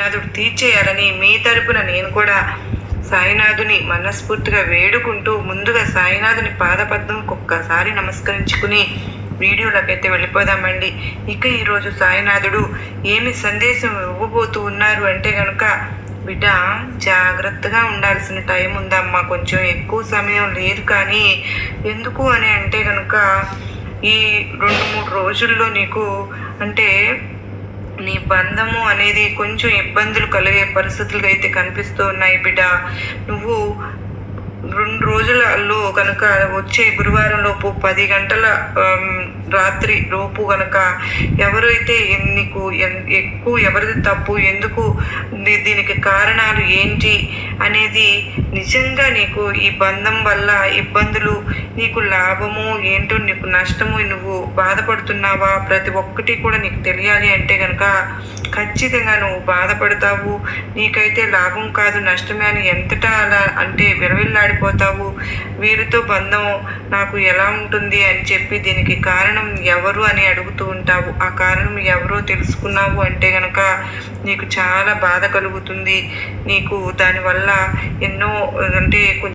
సాయినాథుడు తీర్చేయాలని మీ తరపున నేను కూడా సాయినాథుని మనస్ఫూర్తిగా వేడుకుంటూ ముందుగా సాయినాథుని పాదపద్మంకి ఒక్కసారి నమస్కరించుకుని వీడియోలకైతే వెళ్ళిపోదామండి. ఇక ఈరోజు సాయినాథుడు ఏమి సందేశం ఇవ్వబోతూ ఉన్నారు అంటే కనుక, బిడ్డ జాగ్రత్తగా ఉండాల్సిన టైం ఉందమ్మా, కొంచెం ఎక్కువ సమయం లేదు. కానీ ఎందుకు అని అంటే కనుక ఈ 2-3 రోజుల్లో నీకు అంటే నీ బంధము అనేది కొంచెం ఇబ్బందులు కలిగే పరిస్థితులు అయితే కనిపిస్తూ ఉన్నాయి బిడ్డ. నువ్వు 2 రోజులలో కనుక వచ్చే గురువారం లోపు 10 గంటల రాత్రి లోపు కనుక ఎవరైతే నీకు ఎక్కువ ఎవరిది తప్పు, ఎందుకు దీనికి కారణాలు ఏంటి అనేది నిజంగా నీకు ఈ బంధం వల్ల ఇబ్బందులు, నీకు లాభము ఏంటో నీకు నష్టము, నువ్వు బాధపడుతున్నావా, ప్రతి ఒక్కటి కూడా నీకు తెలియాలి అంటే కనుక ఖచ్చితంగా నువ్వు బాధపడతావు. నీకైతే లాభం కాదు నష్టమే అని ఎంతటా అలా అంటే విరవిల్లాడిపోతావు. వీరితో బంధం నాకు ఎలా ఉంటుంది అని చెప్పి దీనికి కారణం ఎవరు అని అడుగుతూ ఉంటావు. ఆ కారణం ఎవరో తెలుసుకున్నావు అంటే కనుక నీకు చాలా బాధ కలుగుతుంది. నీకు దానివల్ల ఎన్నో అంటే